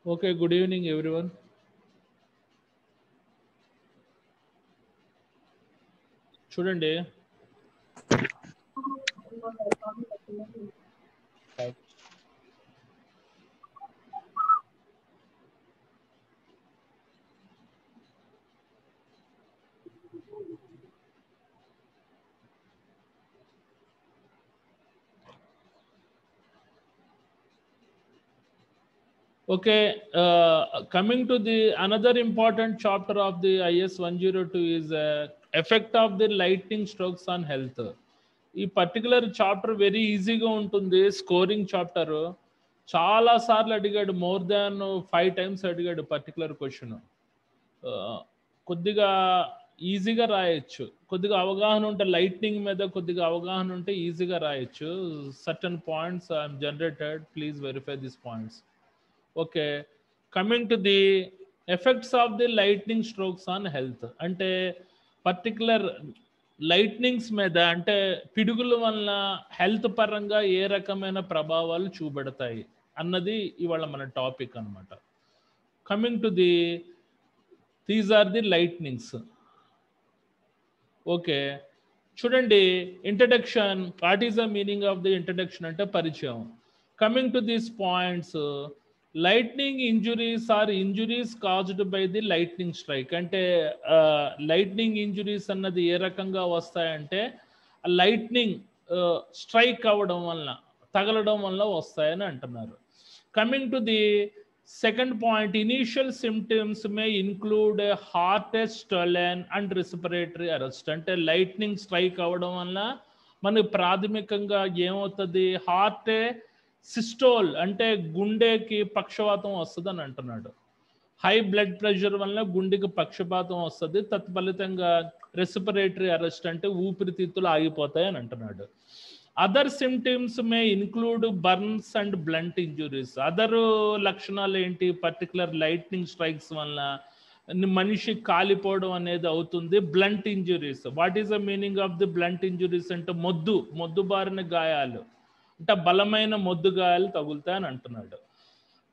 Okay, good evening, everyone. చూడండి Okay, coming to the another important chapter of the IS 102 is effect of the lightning strokes on health. ఈ particular chapter very ఈజీగా ఉంటుంది, scoring chapter. చాలా సార్లు అడిగాడు, more than 5 times అడిగాడు particular question. కొద్దిగా ఈజీగా రాయొచ్చు, కొద్దిగా అవగాహన ఉంటే లైట్నింగ్ మీద కొద్దిగా అవగాహన ఉంటే ఈజీగా రాయొచ్చు. Certain points I'm generated, please verify this points. Okay, coming to the effects of the lightning strokes on health. అంటే పర్టికులర్ లైట్నింగ్స్ మీద, అంటే పిడుగుల వల్ల హెల్త్ పరంగా ఏ రకమైన ప్రభావాలు చూపెడతాయి అన్నది ఇవాళ మన టాపిక్ అన్నమాట. Coming to the these are the lightnings. Okay, చూడండి introduction. What is the meaning of the introduction అంటే పరిచయం. Coming to these points, lightning injuries are injuries caused by the lightning strike. అంటే లైట్నింగ్ ఇంజురీస్ అన్నది ఏ రకంగా వస్తాయంటే lightning strike అవ్వడం వలన, తగలడం వల్ల వస్తాయని అంటున్నారు. Coming to the second point, initial symptoms May include heart stolen and respiratory arrest. అంటే లైట్నింగ్ స్ట్రైక్ అవ్వడం వల్ల మనకి ప్రాథమికంగా ఏమవుతుంది, హార్ట్ సిస్టోల్ అంటే గుండెకి పక్షవాతం వస్తుంది అని అంటున్నాడు. హై బ్లడ్ ప్రెషర్ వల్ల గుండెకి పక్షపాతం వస్తుంది, తత్ఫలితంగా రెస్పిరేటరీ అరెస్ట్ అంటే ఊపిరితిత్తులు ఆగిపోతాయి అని అంటున్నాడు. Other symptoms May include burns and blunt injuries. Other లక్షణాలు ఏంటి, పర్టికులర్ లైట్నింగ్ స్ట్రైక్స్ వల్ల మనిషి కాలిపోవడం అనేది అవుతుంది. Blunt injuries, what is the meaning of the blunt injuries అంటే మొద్దు బారిన గాయాలు, అంటే బలమైన మొద్దు గాయాలు తగులుతాయని అంటున్నాడు.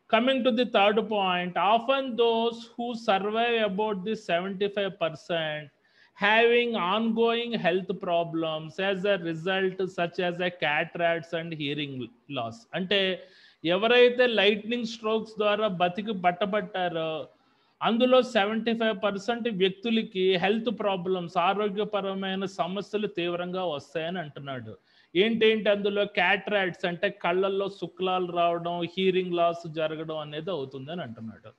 Coming to the third point, often those who survive about the 75% having ongoing health problems as a result such as a cataracts and hearing loss. అంటే ఎవరైతే లైట్నింగ్ స్ట్రోక్స్ ద్వారా బతికి బట్టబట్టారో అందులో 75% వ్యక్తులకి హెల్త్ ప్రాబ్లమ్స్, ఆరోగ్యపరమైన సమస్యలు తీవ్రంగా వస్తాయని అంటున్నాడు. ఏంటేంటి అందులో, క్యాట్రాక్ట్స్ అంటే కళ్ళల్లో శుక్లాలు రావడం, హీరింగ్ లాస్ జరగడం అనేది అవుతుందని అంటున్నాడు.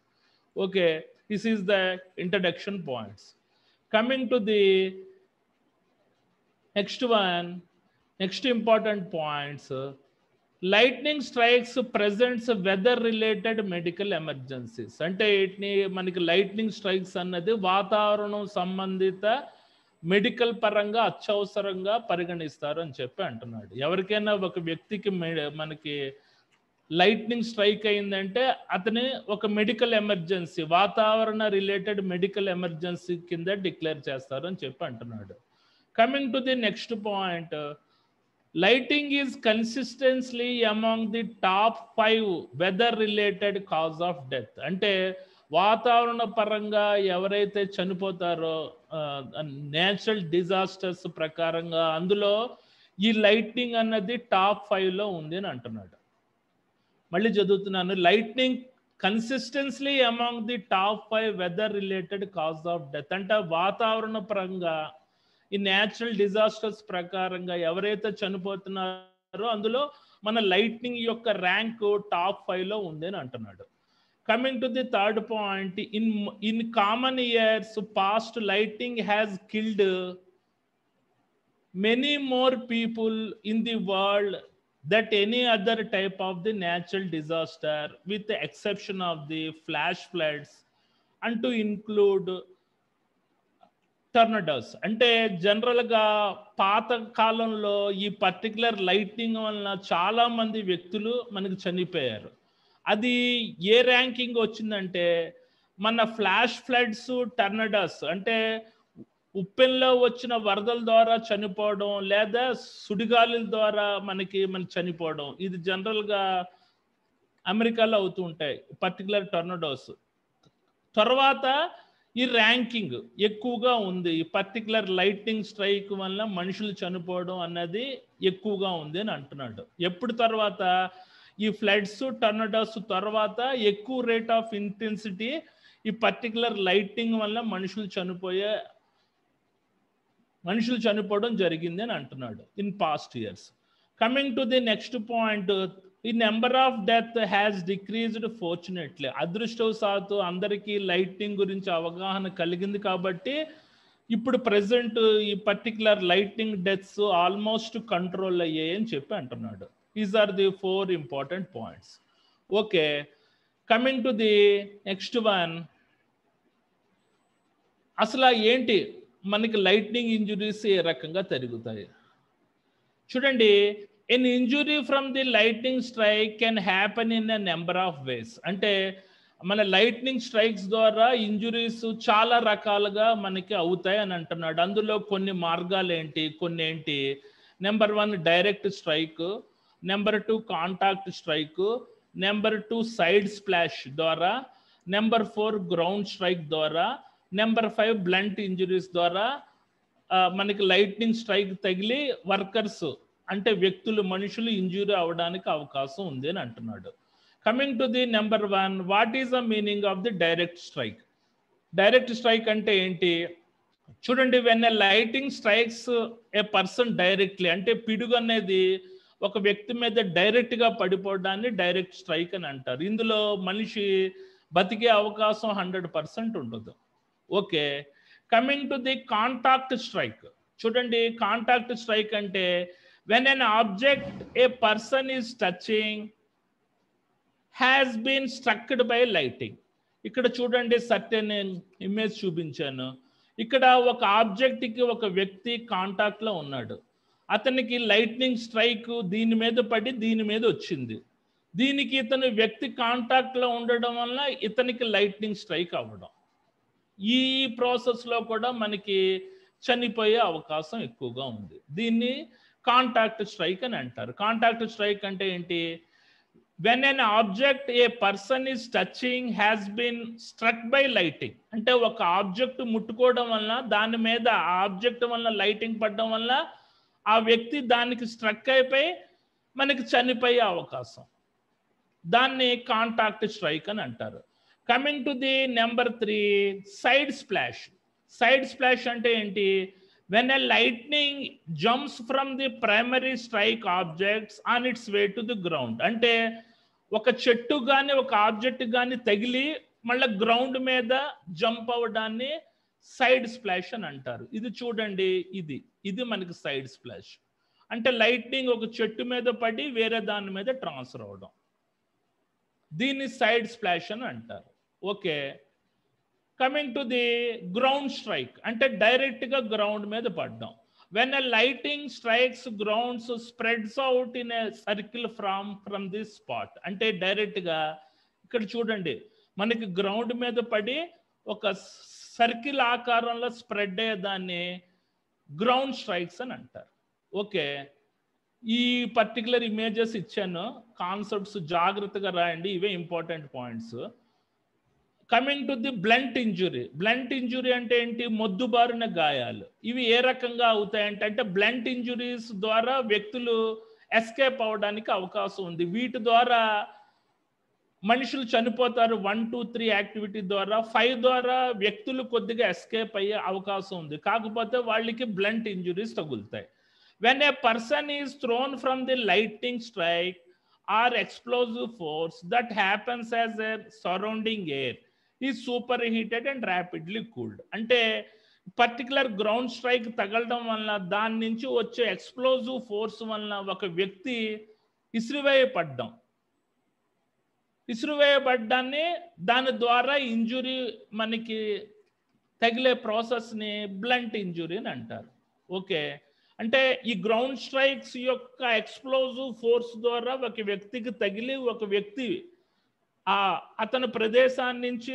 Okay, this is the introduction points. Coming to the next one, next important points, lightning strikes presents weather related medical emergencies. అంటే మనకి లైట్నింగ్ స్ట్రైక్స్ అన్నది వాతావరణం సంబంధిత మెడికల్ పరంగా అత్యవసరంగా పరిగణిస్తారు అని చెప్పి అంటున్నాడు. ఎవరికైనా ఒక వ్యక్తికి మనకి లైట్నింగ్ స్ట్రైక్ అయిందంటే అతని ఒక మెడికల్ ఎమర్జెన్సీ, వాతావరణ రిలేటెడ్ మెడికల్ ఎమర్జెన్సీ కింద డిక్లేర్ చేస్తారు అని చెప్పి అంటున్నాడు. Coming to the next point, lightning is consistently among the top 5 weather related cause of death. అంటే వాతావరణ పరంగా ఎవరైతే చనిపోతారో నేచురల్ డిజాస్టర్స్ ప్రకారంగా అందులో ఈ లైట్నింగ్ అన్నది టాప్ 5లో ఉంది అని అంటున్నాడు. మళ్ళీ చదువుతున్నాను, lightning consistently among the top 5 weather related cause of death. అంటే వాతావరణ పరంగా ఈ నేచురల్ డిజాస్టర్స్ ప్రకారంగా ఎవరైతే చనిపోతున్నారో అందులో మన లైట్నింగ్ యొక్క ర్యాంక్ టాప్ 5లో ఉంది అని అంటున్నాడు. Coming to the third point, in common years past lightning has killed many more people in the world that any other type of the natural disaster with the exception of the flash floods and to include టర్నడోస్. అంటే జనరల్గా పాత కాలంలో ఈ particular lightning వలన చాలా మంది వ్యక్తులు మనకి చనిపోయారు. అది ఏ ర్యాంకింగ్ వచ్చిందంటే మన ఫ్లాష్ ఫ్లడ్స్, టర్నడోస్ అంటే ఉప్పెన్లో వచ్చిన వరదల ద్వారా చనిపోవడం లేదా సుడిగాలుల ద్వారా మన చనిపోవడం, ఇది జనరల్గా అమెరికాలో అవుతూ ఉంటాయి పర్టికులర్ టొర్నడోస్. తర్వాత ఈ ర్యాంకింగ్ ఎక్కువగా ఉంది, ఈ పర్టికులర్ లైట్నింగ్ స్ట్రైక్ వల్ల మనుషులు చనిపోవడం అన్నది ఎక్కువగా ఉంది అని అంటున్నాడు. ఎప్పుడు తర్వాత ఈ ఫ్లడ్స్ టొర్నడోస్ తర్వాత ఎక్కువ రేట్ ఆఫ్ ఇంటెన్సిటీ ఈ పర్టికులర్ లైట్నింగ్ వల్ల మనుషులు చనిపోవడం జరిగింది అని అంటున్నాడు in past years. Coming to the next point, ఈ number of death has decreased fortunately. అదృష్టవశాత్తు అందరికీ లైట్నింగ్ గురించి అవగాహన కలిగింది కాబట్టి ఇప్పుడు ప్రెసెంట్ ఈ particular lightning deaths almost control అయ్యాయి అని చెప్పి అంటున్నాడు. These are the 4 important points. Okay, coming to the next one, అసలు ఏంటి మనకి లైట్నింగ్ ఇంజురీస్ ఏ రకంగా జరుగుతాయి చూడండి. An injury from the lightning strike can happen in a number of ways. అంటే మన లైట్నింగ్ స్ట్రైక్స్ ద్వారా ఇంజురీస్ చాలా రకాలుగా మనకి అవుతాయి అని అంటున్నాడు. అందులో కొన్ని మార్గాలు ఏంటి, కొన్ని ఏంటి, number 1 direct strike, number 2 contact strike, number 2 side splash ద్వారా, నెంబర్ 4 గ్రౌండ్ స్ట్రైక్ ద్వారా, నెంబర్ 5 బ్లంట్ ఇంజురీస్ ద్వారా మనకి లైట్నింగ్ స్ట్రైక్ తగిలి వర్కర్స్ అంటే వ్యక్తులు మనుషులు ఇంజూరీ అవడానికి అవకాశం ఉంది అని అంటున్నాడు. Coming to the number 1, what is the meaning of the direct strike? Direct strike అంటే ఏంటి చూడండి. When a lighting strikes A person directly, అంటే పిడుగు అనేది ఒక వ్యక్తి మీద డైరెక్ట్ గా పడిపోవడాన్ని డైరెక్ట్ స్ట్రైక్ అని అంటారు. ఇందులో మనిషి బతికే అవకాశం 100% ఉండదు. Okay, coming to the contact strike చూడండి. కాంటాక్ట్ స్ట్రైక్ అంటే when an object a person is touching has been struck by lighting. ఇక్కడ చూడండి, సర్టెన్ ఇమేజ్ చూపించాను. ఇక్కడ ఒక ఆబ్జెక్ట్ కి ఒక వ్యక్తి కాంటాక్ట్ లో ఉన్నాడు. అతనికి లైట్నింగ్ స్ట్రైక్ దీని మీద పడి దీని మీద వచ్చింది. దీనికి ఇతను వ్యక్తి కాంటాక్ట్ లో ఉండడం వల్ల ఇతనికి లైట్నింగ్ స్ట్రైక్ అవ్వడం. ఈ ప్రాసెస్ లో కూడా మనకి చనిపోయే అవకాశం ఎక్కువగా ఉంది. దీన్ని కాంటాక్ట్ స్ట్రైక్ అని అంటారు. కాంటాక్ట్ స్ట్రైక్ అంటే ఏంటి? When an object a person is touching has been struck by lightning. అంటే ఒక ఆబ్జెక్ట్ ముట్టుకోవడం వల్ల దాని మీద ఆ ఆబ్జెక్ట్ వల్ల లైటింగ్ పడడం వల్ల ఆ వ్యక్తి దానికి స్ట్రక్ అయిపోయి మనకి చనిపోయే అవకాశం. దాన్ని కాంటాక్ట్ స్ట్రైక్ అని అంటారు. Coming to the number 3, side splash. Side splash అంటే ఏంటి? when a lightning jumps from the primary strike objects on its way to the ground. అంటే ఒక చెట్టు కానీ ఒక ఆబ్జెక్ట్ కానీ తగిలి మళ్ళీ గ్రౌండ్ మీద జంప్ అవ్వడాన్ని సైడ్ స్ప్లాష్ అని అంటారు. ఇది చూడండి, ఇది మనకి సైడ్ స్ప్లాష్. అంటే లైట్నింగ్ ఒక చెట్టు మీద పడి వేరే దాని మీద ట్రాన్స్ఫర్ అవ్వడం, దీన్ని సైడ్ స్ప్లాష్ అని అంటారు. Okay, coming to the ground strike అంటే డైరెక్ట్ గా గ్రౌండ్ మీద పడ్డాం. When a lighting strikes grounds spreads out in a circle from this spot. అంటే డైరెక్ట్ గా ఇక్కడ చూడండి, మనకి గ్రౌండ్ మీద పడి ఒక సర్కిల్ ఆకారంలో స్ప్రెడ్ అయ్యేదాన్ని గ్రౌండ్ స్ట్రైక్స్ అని అంటారు. ఓకే, ఈ పర్టికులర్ ఇమేజెస్ ఇచ్చాను, కాన్సెప్ట్స్ జాగ్రత్తగా రాయండి, ఇవే important points. Coming to the blunt injury. Blunt injury అంటే ఏంటి? మొద్దుబారిన గాయాలు. ఇవి ఏ రకంగా అవుతాయంటే అంటే బ్లంట్ ఇంజురీస్ ద్వారా వ్యక్తులు ఎస్కేప్ అవడానికి అవకాశం ఉంది. వీటి ద్వారా మనుషులు చనిపోతారు. 1, 2, 3 యాక్టివిటీ ద్వారా. 5 ద్వారా వ్యక్తులు కొద్దిగా ఎస్కేప్ అయ్యే అవకాశం ఉంది, కాకపోతే వాళ్ళకి బ్లంట్ ఇంజురీస్ తగులుతాయి. When a person is thrown from the lightning strike or explosive force that happens as a surrounding air ఈ super heated and rapidly cooled. అంటే పర్టికులర్ గ్రౌండ్ స్ట్రైక్ తగలడం వలన దాని నుంచి వచ్చే ఎక్స్ప్లోజివ్ ఫోర్స్ వలన ఒక వ్యక్తి ఇసురువేయబడ్డాన్ని దాని ద్వారా ఇంజురీ మనకి తగిలే ప్రాసెస్ని బ్లంట్ ఇంజురీ అని అంటారు. ఓకే, అంటే ఈ గ్రౌండ్ స్ట్రైక్స్ యొక్క ఎక్స్ప్లోజివ్ ఫోర్స్ ద్వారా ఒక వ్యక్తికి తగిలి ఒక వ్యక్తి అతని ప్రదేశాన్ని నుంచి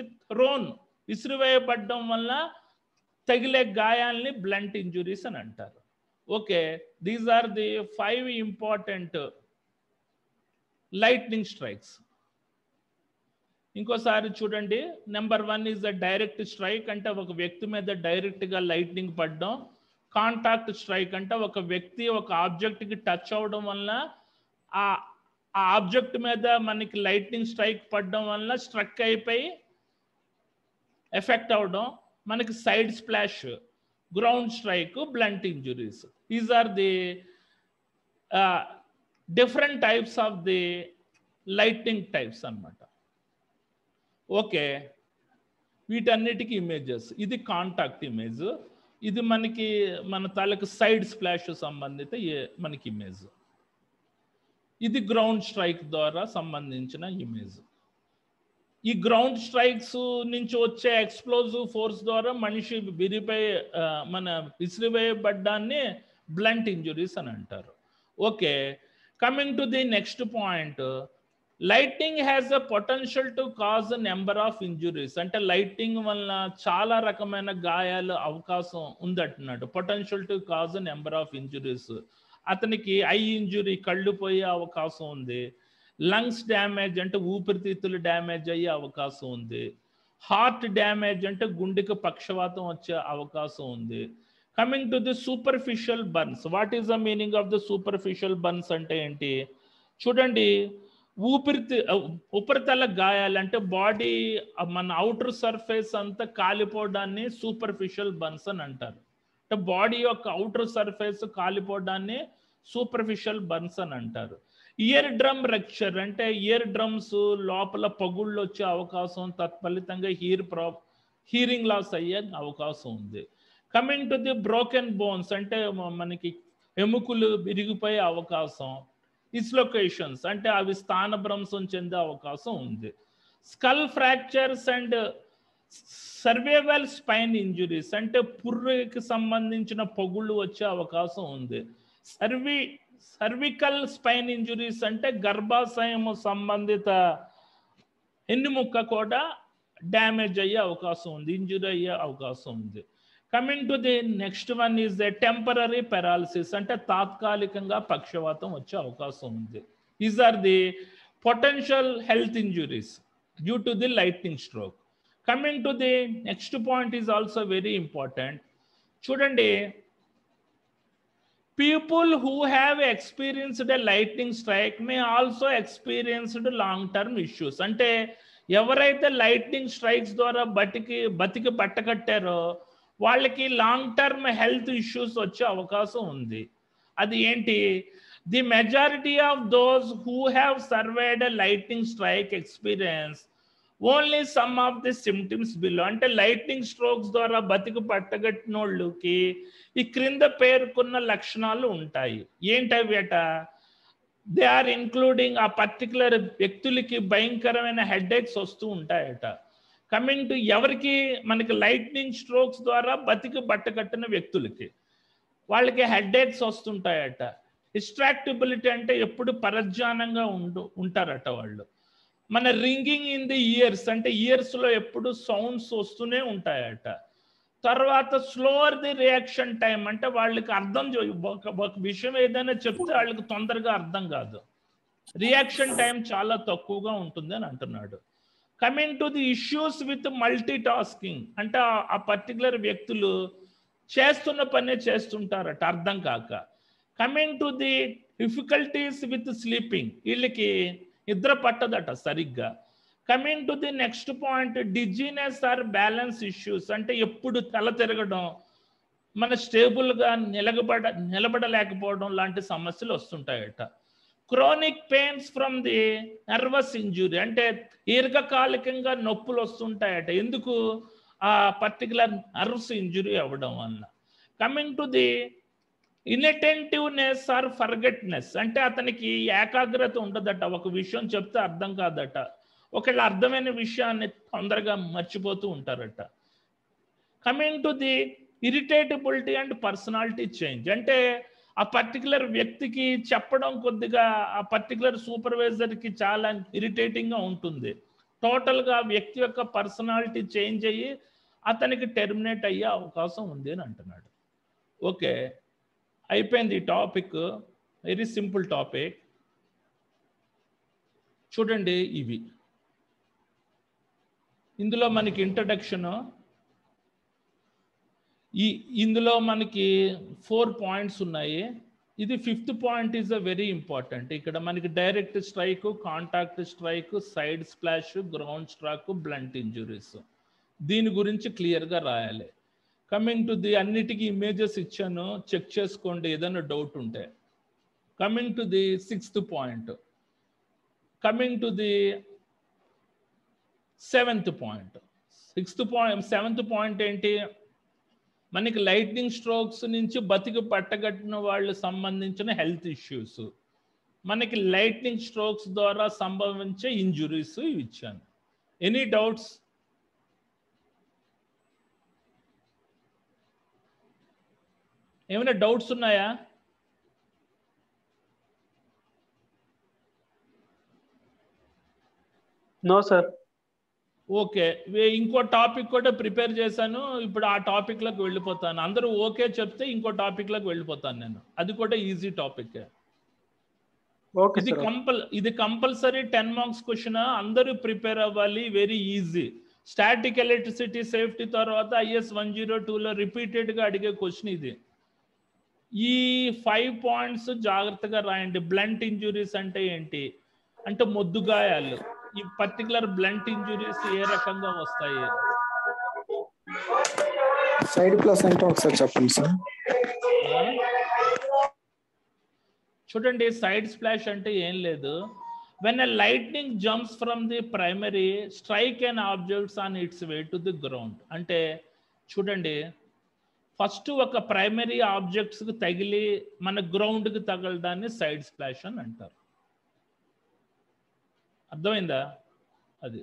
విసిరివేయబడ్డం వల్ల తగిలే గాయాల్ని బ్లంట్ ఇంజురీస్ అని అంటారు. Okay, these are the 5 important lightning strikes. ఇంకోసారి చూడండి, number 1 is the direct strike, అంటే ఒక వ్యక్తి మీద డైరెక్ట్గా లైట్నింగ్ పడడం. కాంటాక్ట్ స్ట్రైక్ అంటే ఒక వ్యక్తి ఒక ఆబ్జెక్ట్కి టచ్ అవ్వడం వల్ల ఆ ఆబ్జెక్ట్ మీద మనకి లైట్నింగ్ స్ట్రైక్ పడడం వల్ల స్ట్రక్ అయిపోయి ఎఫెక్ట్ అవ్వడం. మనకి side splash, ground strike, blunt injuries. These are the different types of the lightning types అన్నమాట. ఓకే, వీటన్నిటికీ ఇమేజెస్. ఇది కాంటాక్ట్ ఇమేజ్, ఇది మనకి మన తలకు సైడ్ స్ప్లాష్ సంబంధిత మనకి ఇమేజ్. ఇది గ్రౌండ్ స్ట్రైక్ ద్వారా సంబంధించిన ఇమేజ్. ఈ గ్రౌండ్ స్ట్రైక్స్ నుంచి వచ్చే ఎక్స్ప్లోజివ్ ఫోర్స్ ద్వారా మనిషి మన విసిరివేయబడ్డాన్ని బ్లంట్ ఇంజురీస్ అని అంటారు. Okay, coming to the next point, lightning has a potential to cause number of injuries. అంటే లైట్నింగ్ వల్ల చాలా రకమైన గాయాలు అవకాశం ఉందంటున్నాడు. Potential to cause number of injuries. అతనికి ఐ ఇంజురీ, కళ్ళు పోయే అవకాశం ఉంది. లంగ్స్ డ్యామేజ్ అంటే ఊపిరితిత్తులు డ్యామేజ్ అయ్యే అవకాశం ఉంది. హార్ట్ డ్యామేజ్ అంటే గుండెకి పక్షవాతం వచ్చే అవకాశం ఉంది. Coming to the superficial burns. What is the meaning of the superficial burns అంటే ఏంటి చూడండి, ఉపరితల గాయాలు అంటే బాడీ మన అవుటర్ సర్ఫేస్ అంతా కాలిపోవడాన్ని సూపర్ఫిషియల్ బర్న్స్ అని అంటారు. అంటే బాడీ యొక్క అవుటర్ సర్ఫేస్ కాలిపోవడాన్ని సూపర్ఫిషియల్ బర్న్స్ అని అంటారు. ఇయర్ డ్రమ్ రప్చర్ అంటే ఇయర్ డ్రమ్స్ లోపల పగుళ్ళు వచ్చే అవకాశం, తత్ఫలితంగా హీరింగ్ లాస్ అయ్యే అవకాశం ఉంది. Coming to the broken bones అంటే మనకి ఎముకలు విరిగిపోయే అవకాశం. డిస్లొకేషన్స్ అంటే అవి స్థానభ్రంశం చెందే అవకాశం ఉంది. Skull fractures and survival spine injuries అంటే పుర్రెకి సంబంధించిన పగుళ్ళు వచ్చే అవకాశం ఉంది. సర్వికల్ స్పైన్ ఇంజురీస్ అంటే గర్భాశయం సంబంధిత ఎన్నుముక్క కూడా డ్యామేజ్ అయ్యే అవకాశం ఉంది, ఇంజురీ అయ్యే అవకాశం ఉంది. Coming to the next one is the temporary paralysis అంటే తాత్కాలికంగా పక్షవాతం వచ్చే అవకాశం ఉంది. These are the potential health injuries due to the lightning stroke. Coming to the next point is also very important. చూడండి, people who have experienced a lightning strike may also experienced long term issues. అంటే ఎవరైతే lightning strikes ద్వారా బతికి పట్టకట్టారో వాళ్ళకి long term health issues వచ్చే అవకాశం ఉంది. అది ఏంటి? The majority of those who have survived a lightning strike experience only some of the symptoms below. అంటే లైట్నింగ్ స్ట్రోక్స్ ద్వారా బతికి పట్టగట్టిన వాళ్ళకి ఈ క్రింద పేర్కొన్న లక్షణాలు ఉంటాయి. ఏంటవేట? దే ఆర్ ఇన్క్లూడింగ్ ఆ పర్టికులర్ వ్యక్తులకి భయంకరమైన హెడేక్స్ వస్తూ ఉంటాయట. కమింగ్ టు ఎవరికి? మనకి లైట్నింగ్ స్ట్రోక్స్ ద్వారా బతికి బట్టకట్టిన వ్యక్తులకి వాళ్ళకి హెడేక్స్ వస్తుంటాయట. డిస్ట్రాక్టిబిలిటీ అంటే ఎప్పుడు పరధ్యానంగా ఉంటారట వాళ్ళు. మన రింగింగ్ ఇన్ ది ఇయర్స్ అంటే ఇయర్స్లో ఎప్పుడు సౌండ్స్ వస్తూనే ఉంటాయట. తర్వాత స్లోవర్ ది రియాక్షన్ టైం అంటే వాళ్ళకి ఒక విషయం ఏదైనా చెప్తే వాళ్ళకి తొందరగా అర్థం కాదు, రియాక్షన్ టైం చాలా తక్కువగా ఉంటుంది అని అంటున్నాడు. Coming to the issues with multitasking అంటే ఆ పర్టికులర్ వ్యక్తులు చేస్తున్న పనే చేస్తుంటారట అర్థం కాక. Coming to the difficulties with sleeping, వీళ్ళకి నిద్ర పట్టదట సరిగ్గా. Coming to the next point, dizziness or balance issues అంటే ఎప్పుడు తల తిరగడం, మన స్టేబుల్గా నిలబడలేకపోవడం లాంటి సమస్యలు వస్తుంటాయట. Chronic pains from the nervous injury అంటే దీర్ఘకాలికంగా నొప్పులు వస్తుంటాయట. ఎందుకు? ఆ పర్టికులర్ నర్వ్స్ ఇంజురీ అవ్వడం వల్ల. కమింగ్ టు ది ఇన్అటెంటివ్నెస్ ఆర్ ఫర్గెట్నెస్ అంటే అతనికి ఏకాగ్రత ఉండదట, ఒక విషయం చెప్తే అర్థం కాదట, ఒకవేళ అర్థమైన విషయాన్ని తొందరగా మర్చిపోతూ ఉంటారట. Coming to the irritability and personality change అంటే ఆ పర్టికులర్ వ్యక్తికి చెప్పడం కొద్దిగా ఆ పర్టికులర్ సూపర్వైజర్కి చాలా ఇరిటేటింగ్గా ఉంటుంది. టోటల్గా వ్యక్తి యొక్క పర్సనాలిటీ చేంజ్ అయ్యి అతనికి టెర్మినేట్ అయ్యే అవకాశం ఉంది అని అంటున్నాడు. ఓకే, అయిపోయింది ఈ టాపిక్. Very simple topic. చూడండి, ఇవి ఇందులో మనకి ఇంట్రడక్షన్, ఇందులో మనకి 4 పాయింట్స్ ఉన్నాయి. ఇది 5th point is a very important. ఇక్కడ మనకి direct strike, contact strike, side splash, ground struck, blunt injuries, దీని గురించి క్లియర్గా రాయాలి. కమింగ్ టు ది అన్నిటికీ ఇమేజెస్ ఇచ్చాను, చెక్ చేసుకోండి ఏదైనా డౌట్ ఉంటే. Coming to the 6th point, coming to the 7th point. 6th point 7th point ఏంటి? మనకి లైట్నింగ్ స్ట్రోక్స్ నుంచి బతికి పట్టగట్టిన వాళ్ళు సంబంధించిన హెల్త్ ఇష్యూస్, మనకి లైట్నింగ్ స్ట్రోక్స్ ద్వారా సంభవించే ఇంజురీస్ ఇచ్చాను. Any doubts? ఏమైనా డౌట్స్ ఉన్నాయా? No sir. ఓకే, ఇంకో టాపిక్ కూడా ప్రిపేర్ చేశాను, ఇప్పుడు ఆ టాపిక్లోకి వెళ్ళిపోతాను. అందరూ ఓకే చెప్తే ఇంకో టాపిక్లోకి వెళ్ళిపోతాను నేను, అది కూడా ఈజీ టాపిక్. ఇది కంపల్సరీ 10 మార్క్స్ క్వశ్చన్, అందరూ ప్రిపేర్ అవ్వాలి, very easy. Static electricity safety తర్వాత IS 102లో రిపీటెడ్గా అడిగే క్వశ్చన్ ఇది. ఈ 5 పాయింట్స్ జాగ్రత్తగా రాయండి. బ్లంట్ ఇంజురీస్ అంటే ఏంటి అంటే మొద్దుగాయాలు. ఈ పర్టికులర్ బ్లంట్ ఇంజురీస్ ఏ రకంగా వస్తాయి? సైడ్ ప్లస్ అంటే ఒకసారి చెప్పండి సార్. చూడండి, సైడ్ స్ప్లాష్ అంటే ఏం లేదు. When a lightning jumps from the primary strike and objects on it's way to the ground. అంటే చూడండి, ఫస్ట్ ఒక ప్రైమరీ ఆబ్జెక్ట్స్కి తగిలి మన గ్రౌండ్కి తగలడాన్ని సైడ్ స్ప్లాష్ అని అంటారు. అర్థమైందా? అది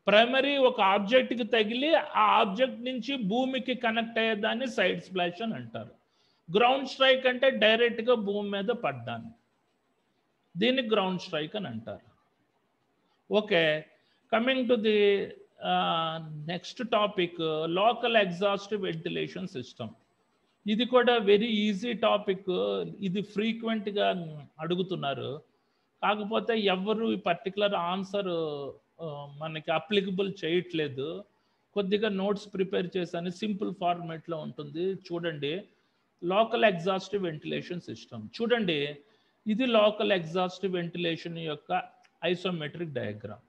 ప్రైమరీ ఒక ఆబ్జెక్ట్కి తగిలి ఆ ఆబ్జెక్ట్ నుంచి భూమికి కనెక్ట్ అయ్యేదాన్ని సైడ్ స్ప్లాష్ అని అంటారు. గ్రౌండ్ స్ట్రైక్ అంటే డైరెక్ట్గా భూమి మీద పడ్డాను, దీన్ని గ్రౌండ్ స్ట్రైక్ అని అంటారు. Okay, coming to the next topic, local exhaust ventilation system. ఇది కూడా వెరీ ఈజీ టాపిక్. ఇది ఫ్రీక్వెంట్గా అడుగుతున్నారు, కాకపోతే ఎవరు ఈ పర్టికులర్ ఆన్సర్ మనకి అప్లికబుల్ చేయట్లేదు. కొద్దిగా నోట్స్ ప్రిపేర్ చేశాను, సింపుల్ ఫార్మాట్లో ఉంటుంది. చూడండి, లోకల్ ఎగ్జాస్ట్ వెంటిలేషన్ సిస్టమ్. చూడండి, ఇది లోకల్ ఎగ్జాస్ట్ వెంటిలేషన్ యొక్క ఐసోమెట్రిక్ డయాగ్రామ్.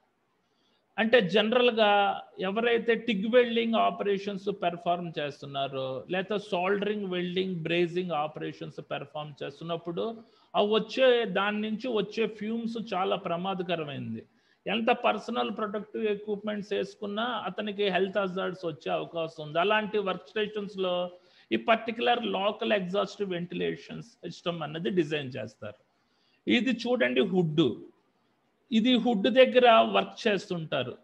అంటే జనరల్గా ఎవరైతే టిగ్ వెల్డింగ్ ఆపరేషన్స్ పెర్ఫార్మ్ చేస్తున్నారో, లేదా soldering, welding, brazing operations perform చేస్తున్నప్పుడు దాని నుంచి వచ్చే ఫ్యూమ్స్ చాలా ప్రమాదకరమైంది. ఎంత పర్సనల్ ప్రొటెక్టివ్ ఎక్విప్మెంట్స్ వేసుకున్నా అతనికి హెల్త్ హజార్డ్స్ వచ్చే అవకాశం ఉంది. అలాంటి వర్క్ స్టేషన్స్లో ఈ particular local exhaust ventilation system అన్నది డిజైన్ చేస్తారు. ఇది చూడండి హుడ్, ఇది హుడ్ దగ్గర వర్క్ చేస్తుంటారు.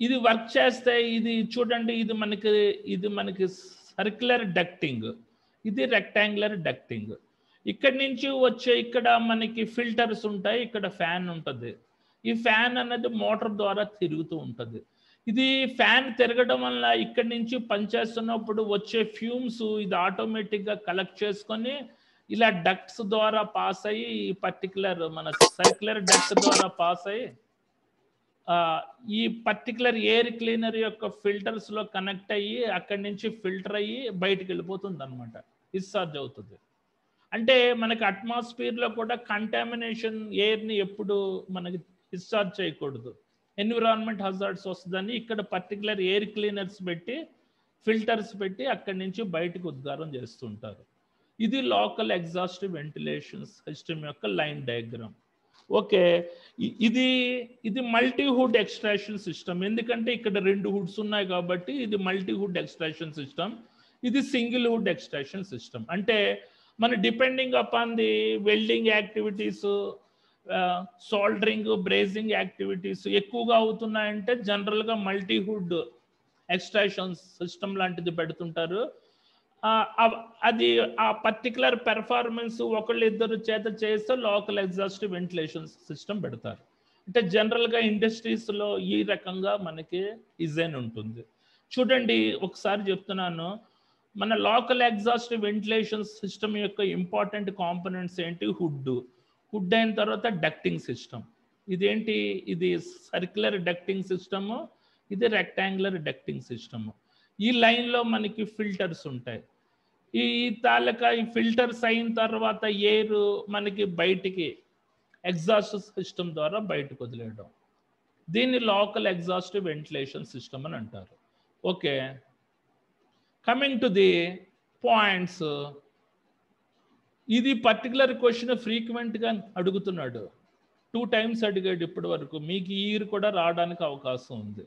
ఇది వర్క్ చేస్తే ఇది చూడండి, ఇది మనకి సర్క్యులర్ డక్టింగ్, ఇది రెక్టాంగులర్ డక్టింగ్. ఇక్కడ నుంచి వచ్చే ఇక్కడ మనకి ఫిల్టర్స్ ఉంటాయి, ఇక్కడ ఫ్యాన్ ఉంటుంది. ఈ ఫ్యాన్ అన్నది మోటార్ ద్వారా తిరుగుతూ ఉంటుంది. ఇది ఫ్యాన్ తిరగడం వల్ల ఇక్కడి నుంచి పనిచేస్తున్నప్పుడు వచ్చే ఫ్యూమ్స్ ఇది ఆటోమేటిక్గా కలెక్ట్ చేసుకొని ఇలా డక్ట్స్ ద్వారా పాస్ అయ్యి ఈ పర్టికులర్ మన సర్క్యులర్ డక్ట్ ద్వారా పాస్ అయ్యి ఈ పర్టికులర్ ఎయిర్ క్లీనర్ యొక్క ఫిల్టర్స్లో కనెక్ట్ అయ్యి అక్కడి నుంచి ఫిల్టర్ అయ్యి బయటికి వెళ్ళిపోతుంది అనమాట, డిశ్చార్జ్ అవుతుంది. అంటే మనకి అట్మాస్ఫియర్లో కూడా కంటామినేషన్ ఎయిర్ని ఎప్పుడు మనకి డిశ్చార్జ్ చేయకూడదు, ఎన్విరాన్మెంట్ హజార్డ్స్ వస్తుందని ఇక్కడ పర్టికులర్ ఎయిర్ క్లీనర్స్ పెట్టి ఫిల్టర్స్ పెట్టి అక్కడి నుంచి బయటకు ఉద్గారం చేస్తుంటారు. ఇది లోకల్ ఎగ్జాస్ట్ వెంటిలేషన్ సిస్టమ్ యొక్క లైన్ డయాగ్రామ్. ఓకే, ఇది మల్టీ హుడ్ ఎక్స్ట్రాక్షన్ సిస్టమ్. ఎందుకంటే ఇక్కడ 2 హుడ్స్ ఉన్నాయి కాబట్టి ఇది మల్టీ హుడ్ ఎక్స్ట్రాక్షన్ సిస్టమ్. ఇది సింగిల్ హుడ్ ఎక్స్ట్రాక్షన్ సిస్టమ్. అంటే మన depending upon the welding activities, soldering, brazing activities ఎక్కువగా అవుతున్నాయంటే జనరల్గా మల్టీ హుడ్ ఎక్స్ట్రాక్షన్ సిస్టమ్ లాంటిది పెడుతుంటారు. అది ఆ పర్టికులర్ పెర్ఫార్మెన్స్ ఒకళ్ళిద్దరు చేత చేస్తే లోకల్ ఎగ్జాస్ట్ వెంటిలేషన్ సిస్టమ్ పెడతారు. అంటే జనరల్గా ఇండస్ట్రీస్లో ఈ రకంగా మనకి డిజైన్ ఉంటుంది. చూడండి, ఒకసారి చెప్తున్నాను, మన లోకల్ ఎగ్జాస్ట్ వెంటిలేషన్ సిస్టమ్ యొక్క ఇంపార్టెంట్ కాంపోనెంట్స్ ఏంటి? హుడ్ అయిన తర్వాత డక్టింగ్ సిస్టమ్. ఇదేంటి, ఇది సర్క్యులర్ డక్టింగ్ సిస్టము, ఇది రెక్టాంగులర్ డక్టింగ్ సిస్టము. ఈ లైన్లో మనకి ఫిల్టర్స్ ఉంటాయి. ఈ తాలూకా ఈ ఫిల్టర్స్ అయిన తర్వాత ఎయిర్ మనకి బయటికి ఎగ్జాస్ట్ సిస్టమ్ ద్వారా బయటకు వదిలేయడం, దీన్ని లోకల్ ఎగ్జాస్ట్ వెంటిలేషన్ సిస్టమ్ అని అంటారు. Okay, coming to the points. ఇది పర్టికులర్ క్వశ్చన్ ఫ్రీక్వెంట్గా అడుగుతున్నాడు, 2 times అడిగాడు ఇప్పటి వరకు. మీకు ఈ ఇయర్ కూడా రావడానికి అవకాశం ఉంది.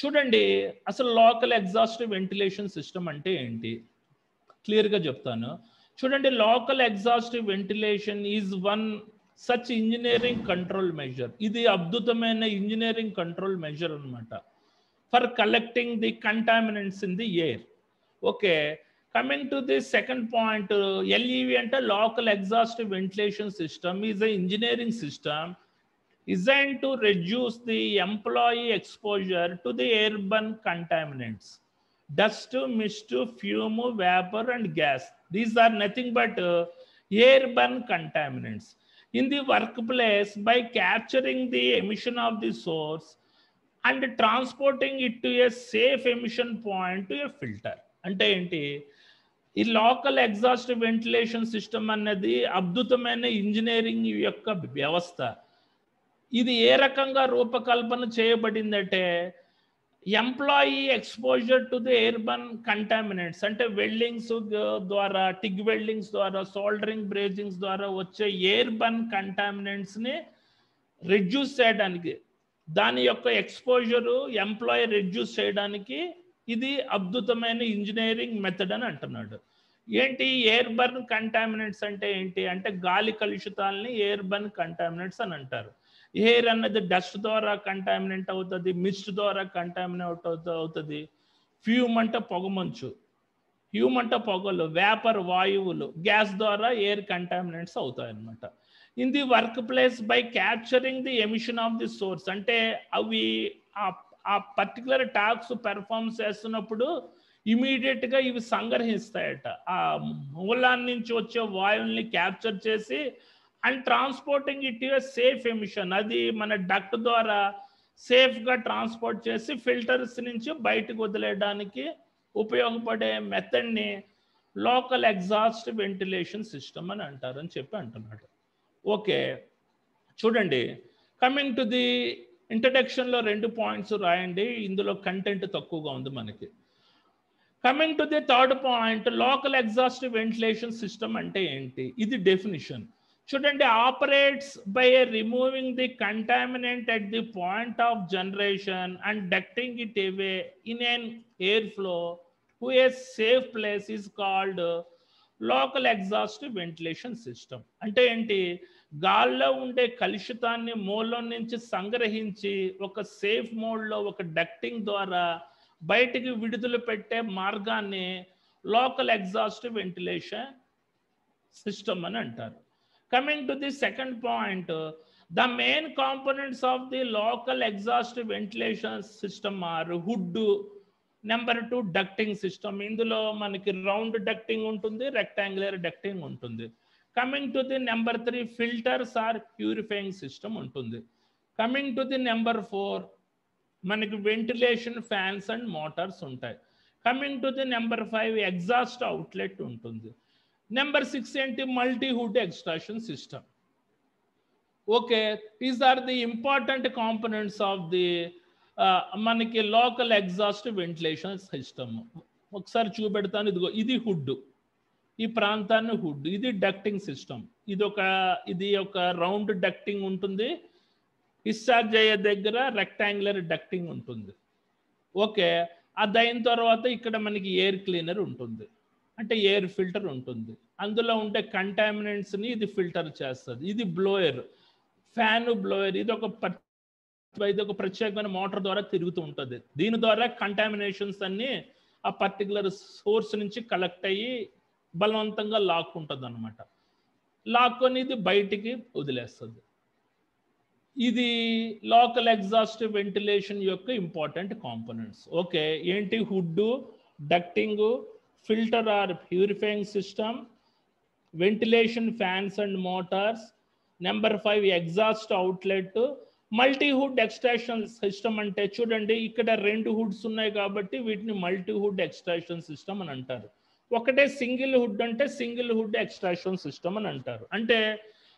చూడండి, అసలు లోకల్ ఎగ్జాస్ట్ వెంటిలేషన్ సిస్టమ్ అంటే ఏంటి క్లియర్గా చెప్తాను. చూడండి, local exhaust ventilation is one such engineering control measure. ఇది అద్భుతమైన ఇంజనీరింగ్ కంట్రోల్ మెజర్ అనమాట, for collecting the contaminants in the air. Okay, coming to the second point, LEV అంటే local exhaust ventilation system is an engineering system designed to reduce the employee exposure to the airborne contaminants, dust, mist, fume, vapor and gas. These are nothing but airborne contaminants in the workplace. By capturing the emission of the source and transporting it to a safe emission point to a filter. అంటే ఏంటి, ఈ local exhaust ventilation system అన్నది అద్భుతమైన engineering యొక్క వ్యవస్థ. ఇది ఏ రకంగా రూపకల్పన చేయబడిందంటే, employee exposure to the airborne contaminants అంటే వెల్డింగ్స్ ద్వారా, టిగ్ వెల్డింగ్స్ ద్వారా, సోల్డరింగ్ బ్రేజింగ్స్ ద్వారా వచ్చే ఎయిర్బర్న్ కంటామినెంట్స్ని రెడ్యూస్ చేయడానికి, దాని యొక్క ఎక్స్పోజరు ఎంప్లాయీ రెడ్యూస్ చేయడానికి ఇది అద్భుతమైన ఇంజనీరింగ్ మెథడ్ అని అంటున్నాడు. ఏంటి ఎయిర్బర్న్ కంటామినెంట్స్ అంటే ఏంటి అంటే, గాలి కలుషితాలని ఎయిర్బర్న్ కంటామినెంట్స్ అని అంటారు. ఎయిర్ అన్నది డస్ట్ ద్వారా కంటామినెంట్ అవుతుంది, మిస్ట్ ద్వారా కంటామినెంట్ అవుతుంది, ఫ్యూమ్ అంటే పొగమంచు, హ్యూమ్ అంటే పొగలు, వేపర్ వాయువులు, గ్యాస్ ద్వారా ఎయిర్ కంటామినెంట్స్ అవుతాయి అన్నమాట. In the work place by capturing the emission of the source అంటే అవి ఆ పర్టికులర్ టాస్క్ పెర్ఫార్మ్ చేస్తున్నప్పుడు ఇమీడియట్గా ఇవి సంగ్రహిస్తాయట. ఆ మూలాన్ని నుంచి వచ్చే వాయువుల్ని క్యాప్చర్ చేసి and transporting it to safe emission, అది మన డక్ట్ ద్వారా సేఫ్గా ట్రాన్స్పోర్ట్ చేసి ఫిల్టర్స్ నుంచి బయటకు వదిలేయడానికి ఉపయోగపడే మెథడ్ని లోకల్ ఎగ్జాస్ట్ వెంటిలేషన్ సిస్టమ్ అని అంటారని చెప్పి అంటున్నాడు. ఓకే, చూడండి, కమింగ్ టు ది ఇంట్రడక్షన్లో 2 పాయింట్స్ రాయండి, ఇందులో కంటెంట్ తక్కువగా ఉంది మనకి. Coming to the third point, local exhaust ventilation system అంటే ఏంటి, ఇది డెఫినిషన్. చూడండి, operates by removing the contaminant at the point of generation and ducting it away in an air flow to a safe place is called local exhaust ventilation system. అంటే ఏంటి, గాల్లో ఉండే కలుషితాన్ని మూలం నుంచి సంగ్రహించి ఒక సేఫ్ మోడ్లో ఒక డక్టింగ్ ద్వారా బయటికి విడుదల పెట్టే మార్గాన్ని లోకల్ ఎగ్జాస్ట్ వెంటిలేషన్ సిస్టమ్ అని అంటారు. Coming to the second point, the main components of the local exhaust ventilation system are hood, number 2 ducting system. ఇందులో మనకి రౌండ్ డక్టింగ్ ఉంటుంది, రెక్టాంగులర్ డక్టింగ్ ఉంటుంది. Coming to the number 3, filters or purifying system ఉంటుంది. Coming to the number 4, మనకి ventilation fans and motors ఉంటాయి. Coming to the number 5, exhaust outlet ఉంటుంది. Number 6 ఏంటి, multi hood extraction system. Okay, these are the important components of the మనకి local exhaust ventilation system. ఒకసారి చూపెడతాను, ఇదిగో ఇది hood, ఈ ప్రాంతాన్ని హుడ్, ఇది డక్టింగ్ సిస్టమ్. ఇది ఒక రౌండ్ డక్టింగ్ ఉంటుంది, డిశ్చార్జ్ అయ్యే దగ్గర రెక్టాంగులర్ డక్టింగ్ ఉంటుంది. ఓకే, అది అయిన తర్వాత ఇక్కడ మనకి ఎయిర్ క్లీనర్ ఉంటుంది, అంటే ఎయిర్ ఫిల్టర్ ఉంటుంది. అందులో ఉండే కంటామినెంట్స్ని ఇది ఫిల్టర్ చేస్తుంది. ఇది బ్లోయర్, ఫ్యాన్ బ్లోయర్, ఇది ఒక ప్రత్యేకమైన మోటార్ ద్వారా తిరుగుతూ ఉంటుంది. దీని ద్వారా కంటామినేషన్స్ అన్ని ఆ పర్టికులర్ సోర్స్ నుంచి కలెక్ట్ అయ్యి బలవంతంగా లాక్కుంటుంది అనమాట. లాక్కొని ఇది బయటికి వదిలేస్తుంది. ఇది లోకల్ ఎగ్జాస్ట్ వెంటిలేషన్ యొక్క ఇంపార్టెంట్ కాంపోనెంట్స్. ఓకే, ఏంటి, hood, ducting, filter or purifying system, ventilation fans and motors, number 5 exhaust outlet. Multi hood extraction system అంటే చూడండి ఇక్కడ 2 హుడ్స్ ఉన్నాయి కాబట్టి వీటిని మల్టీ హుడ్ ఎక్స్ట్రాక్షన్ సిస్టమ్ అని అంటారు. ఒకటే సింగిల్ హుడ్ అంటే సింగిల్ హుడ్ ఎక్స్ట్రాక్షన్ సిస్టమ్ అని అంటారు. అంటే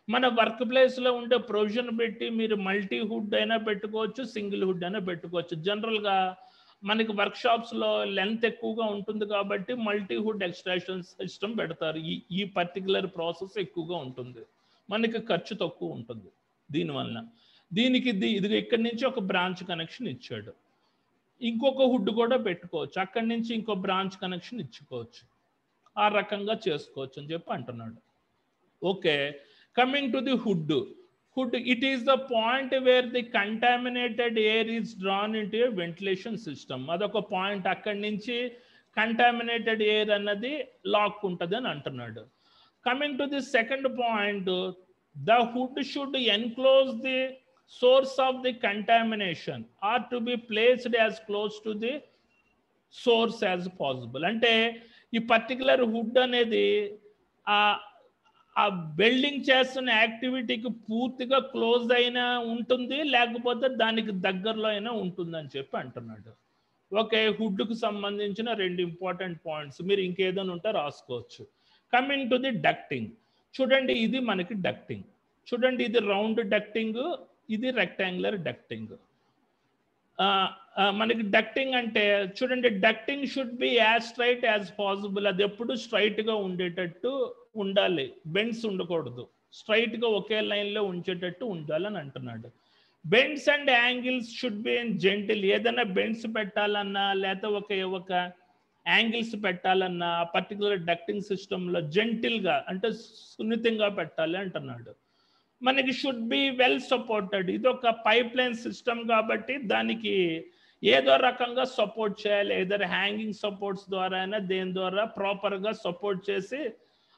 మన వర్క్ ప్లేస్లో ఉండే ప్రొవిజన్ పెట్టి మీరు మల్టీ హుడ్ అయినా పెట్టుకోవచ్చు, సింగిల్ హుడ్ అయినా పెట్టుకోవచ్చు. జనరల్గా మనకి వర్క్షాప్స్లో లెంత్ ఎక్కువగా ఉంటుంది కాబట్టి మల్టీ హుడ్ ఎక్స్ట్రాక్షన్ సిస్టమ్ పెడతారు. ఈ పర్టికులర్ ప్రాసెస్ ఎక్కువగా ఉంటుంది, మనకి ఖర్చు తక్కువ ఉంటుంది. దీనివల్ల దీనికి ఇది ఇక్కడి నుంచి ఒక బ్రాంచ్ కనెక్షన్ ఇచ్చాడు. ఇంకొక హుడ్ కూడా పెట్టుకోవచ్చు, అక్కడి నుంచి ఇంకో బ్రాంచ్ కనెక్షన్ ఇచ్చుకోవచ్చు, ఆ రకంగా చేసుకోవచ్చు అని చెప్పి అంటున్నాడు. Okay, coming to the hood. It is the point where the contaminated air is drawn into a ventilation system. అదొక పాయింట్, అక్కడి నుంచి కంటామినేటెడ్ ఎయిర్ అన్నది లాక్ ఉంటుంది అని అంటున్నాడు. Coming to the second point, the hood should enclose the source of the contamination or to be placed as close to the source as possible. అంటే ఈ particular hood అనేది ఆ వెల్డింగ్ చేస్తున్న యాక్టివిటీకి పూర్తిగా క్లోజ్ అయినా ఉంటుంది, లేకపోతే దానికి దగ్గరలో అయినా ఉంటుంది అని చెప్పి అంటున్నాడు. ఓకే, హుడ్కు సంబంధించిన 2 ఇంపార్టెంట్ పాయింట్స్, మీరు ఇంకేదైనా ఉంటే రాసుకోవచ్చు. Coming to the ducting. చూడండి ఇది మనకి డక్టింగ్. చూడండి ఇది రౌండ్ డక్టింగ్, ఇది రెక్టాంగులర్ డక్టింగ్. మనకి డక్టింగ్ అంటే చూడండి, ducting should be as straight as possible. అది ఎప్పుడు స్ట్రైట్గా ఉండేటట్టు ఉండాలి, బెండ్స్ ఉండకూడదు, స్ట్రైట్గా ఒకే లైన్లో ఉంచేటట్టు ఉండాలని అంటున్నాడు. Bends and angles should be in gentle. ఏదైనా బెండ్స్ పెట్టాలన్నా లేకపోతే ఒక యాంగిల్స్ పెట్టాలన్నా ఆ పర్టికులర్ డక్టింగ్ సిస్టంలో జెంటిల్గా అంటే సున్నితంగా పెట్టాలి అంటున్నాడు. మనకి షుడ్ బి వెల్ సపోర్టెడ్. ఇది ఒక పైప్ లైన్ సిస్టమ్ కాబట్టి దానికి ఏదో రకంగా సపోర్ట్ చేయాలి, ఏదైనా హ్యాంగింగ్ సపోర్ట్స్ ద్వారా అయినా దేని ద్వారా ప్రాపర్గా సపోర్ట్ చేసి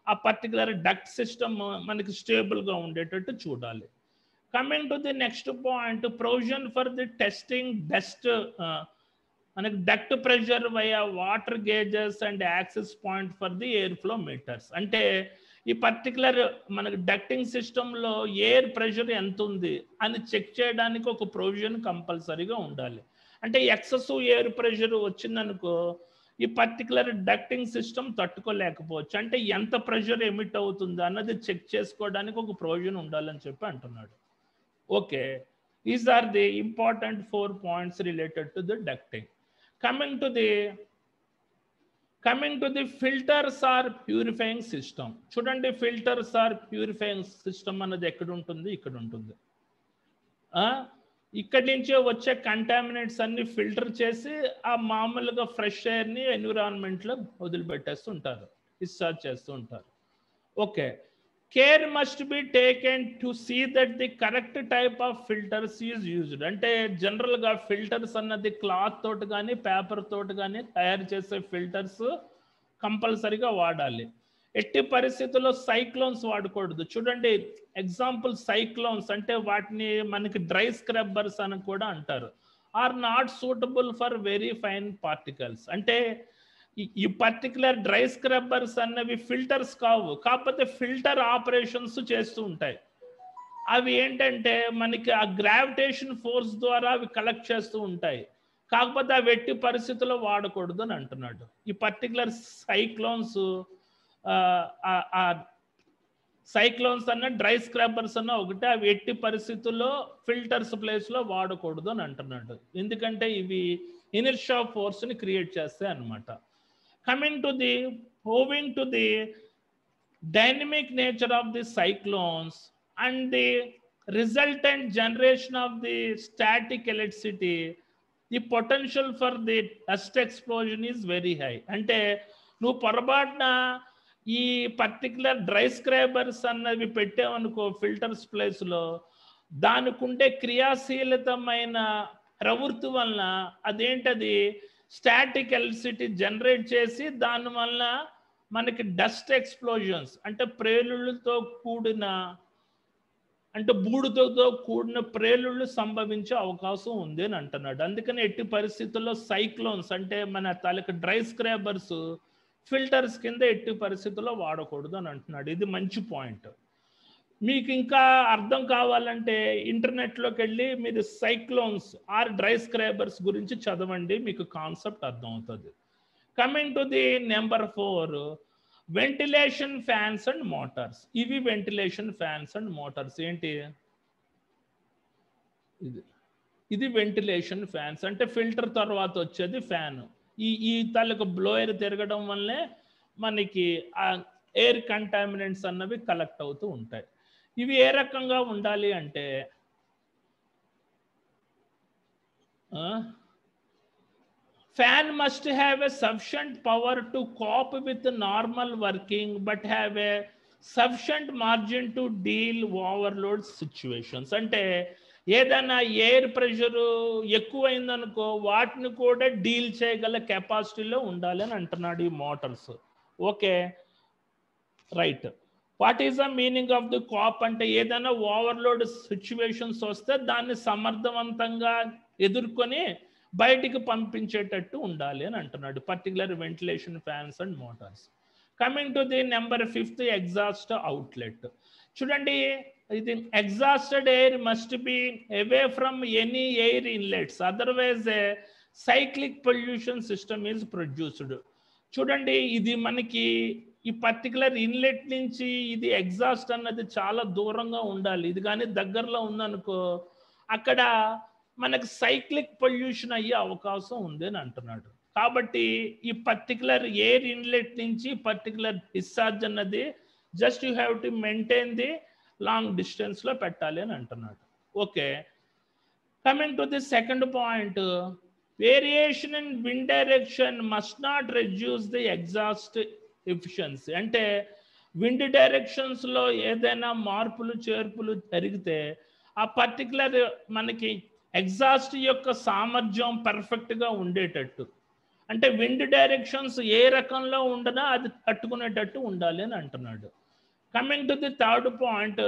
ఆ పర్టికులర్ డక్ట్ సిస్టమ్ మనకి స్టేబుల్గా ఉండేటట్టు చూడాలి. Coming to the next point, provision for the testing dust. మనకి duct pressure via water gauges and access point for the air flow meters. అంటే ఈ పర్టికులర్ మనకి డక్టింగ్ సిస్టంలో ఎయిర్ ప్రెషర్ ఎంత ఉంది అని చెక్ చేయడానికి ఒక ప్రొవిజన్ కంపల్సరీగా ఉండాలి. అంటే ఎక్సెసివ్ ఎయిర్ ప్రెషర్ వచ్చిందనుకో ఈ పర్టికులర్ డక్టింగ్ సిస్టమ్ తట్టుకోలేకపోవచ్చు. అంటే ఎంత ప్రెషర్ ఎమిట్ అవుతుంది అన్నది చెక్ చేసుకోవడానికి ఒక ప్రొవిజన్ ఉండాలని చెప్పి అంటున్నాడు. Okay, these are the important 4 points related to the ducting. Coming to the filters or purifying system. చూడండి, ఫిల్టర్స్ ఆర్ ప్యూరిఫైయింగ్ సిస్టమ్ అన్నది ఎక్కడ ఉంటుంది, ఇక్కడ ఉంటుంది. ఇక్కడి నుంచే వచ్చే కంటామినేట్స్ అన్ని ఫిల్టర్ చేసి ఆ మామూలుగా ఫ్రెష్ ఎయిర్ని ఎన్విరాన్మెంట్లో వదిలిపెట్టేస్తుంటారు, డిశ్చార్జ్ చేస్తూ ఉంటారు. Okay, care must be taken to see that the correct type of filters is used. అంటే జనరల్గా ఫిల్టర్స్ అన్నది క్లాత్ తోటి కానీ పేపర్ తోటి కానీ తయారు చేసే ఫిల్టర్స్ కంపల్సరీగా వాడాలి. ఎట్టి పరిస్థితుల్లో సైక్లోన్స్ వాడకూడదు. చూడండి ఎగ్జాంపుల్, సైక్లోన్స్ అంటే వాటిని మనకి డ్రై స్క్రబ్బర్స్ అని కూడా అంటారు. Are not suitable for very fine particles. అంటే ఈ పర్టికులర్ డ్రై స్క్రబ్బర్స్ అన్నవి ఫిల్టర్స్ కావు, కాకపోతే ఫిల్టర్ ఆపరేషన్స్ చేస్తూ ఉంటాయి. అవి ఏంటంటే మనకి ఆ గ్రావిటేషన్ ఫోర్స్ ద్వారా అవి కలెక్ట్ చేస్తూ ఉంటాయి, కాకపోతే అవి ఎట్టి పరిస్థితుల్లో వాడకూడదు అని అంటున్నాడు. ఈ పర్టికులర్ సైక్లోన్స్ అన్న డ్రై స్క్రబ్బర్స్ అన్న ఒకటే, అవి ఎట్టి పరిస్థితుల్లో ఫిల్టర్స్ ప్లేస్లో వాడకూడదు అని అంటున్నాడు. ఎందుకంటే ఇవి ఇనర్షియా ఫోర్స్ని క్రియేట్ చేస్తాయి అన్నమాట. Moving to the dynamic nature of the cyclones and the resultant generation of the static electricity, the potential for the dust explosion is very high. అంటే నువ్వు పొరపాటున ఈ పర్టికులర్ డ్రై స్క్రైబర్స్ అన్నవి పెట్టావనుకో ఫిల్టర్స్ ప్లేస్లో, దానికి ఉండే క్రియాశీలతమైన ప్రవృత్తి వలన అదేంటది స్టాటిక్ ఎలక్ట్రిసిటీ జనరేట్ చేసి దానివల్ల మనకి డస్ట్ ఎక్స్ప్లోజన్స్ అంటే ప్రేలుళ్ళతో కూడిన అంటే బూడిదతో కూడిన ప్రేలుళ్ళు సంభవించే అవకాశం ఉంది అని అంటున్నాడు. అందుకని ఎట్టి పరిస్థితుల్లో సైక్లోన్స్ అంటే మన తాలూకు డ్రై స్క్రాబర్స్ ఫిల్టర్స్ కింద ఎట్టి పరిస్థితుల్లో వాడకూడదు అని అంటున్నాడు. ఇది మంచి పాయింట్. మీకు ఇంకా అర్థం కావాలంటే ఇంటర్నెట్లోకి వెళ్ళి మీరు సైక్లోన్స్ ఆర్ డ్రై స్క్రాబర్స్ గురించి చదవండి, మీకు కాన్సెప్ట్ అర్థం అవుతుంది. Coming to the number 4, ventilation fans and Motors. ఇవి వెంటిలేషన్ ఫ్యాన్స్ అండ్ మోటార్స్. ఏంటి ఇది వెంటిలేషన్ ఫ్యాన్స్ అంటే ఫిల్టర్ తర్వాత వచ్చేది ఫ్యాన్. ఈ తాలూకు బ్లోయర్ తిరగడం వల్లే మనకి ఆ ఎయిర్ కంటామినెంట్స్ అన్నవి కలెక్ట్ అవుతూ ఉంటాయి. ఇవి ఏ రకంగా ఉండాలి అంటే fan must have a sufficient power to cope with the normal working but have a sufficient margin to deal overload situations. అంటే ఏదైనా ఎయిర్ ప్రెషర్ ఎక్కువైందనుకో వాటిని కూడా డీల్ చేయగల కెపాసిటీలో ఉండాలి అని అంటున్నాడు ఈ Motors. Okay, right. What is the meaning of the cap అంటే ఏదైనా ఓవర్లోడ్ సిచ్యువేషన్స్ వస్తే దాన్ని సమర్థవంతంగా ఎదుర్కొని బయటికి పంపించేటట్టు ఉండాలి అని అంటున్నాడు. Particular ventilation fans and Motors. Coming to the number 5, exhaust outlet. చూడండి, ఇది exhausted air must be away from any air inlets, otherwise A cyclic pollution system is produced. చూడండి, ఇది మనకి ఈ పర్టికులర్ ఇన్లెట్ నుంచి ఇది ఎగ్జాస్ట్ అన్నది చాలా దూరంగా ఉండాలి. ఇది కానీ దగ్గరలో ఉందనుకో అక్కడ మనకు సైక్లిక్ పొల్యూషన్ అయ్యే అవకాశం ఉంది అని అంటున్నాడు. కాబట్టి ఈ పర్టికులర్ ఎయిర్ ఇన్లెట్ నుంచి పర్టికులర్ డిశ్చార్జ్ అన్నది just you have to maintain the long డిస్టెన్స్లో పెట్టాలి అని అంటున్నాడు. Okay, coming to the second point, variation in wind direction must not reduce the exhaust efficiency. అంటే విండ్ డైరెక్షన్స్లో ఏదైనా మార్పులు చేర్పులు జరిగితే ఆ పర్టికులర్ మనకి ఎగ్జాస్ట్ యొక్క సామర్థ్యం పర్ఫెక్ట్గా ఉండేటట్టు, అంటే విండ్ డైరెక్షన్స్ ఏ రకంలో ఉండనా అది తట్టుకునేటట్టు ఉండాలి అని అంటున్నాడు. Coming to the third point,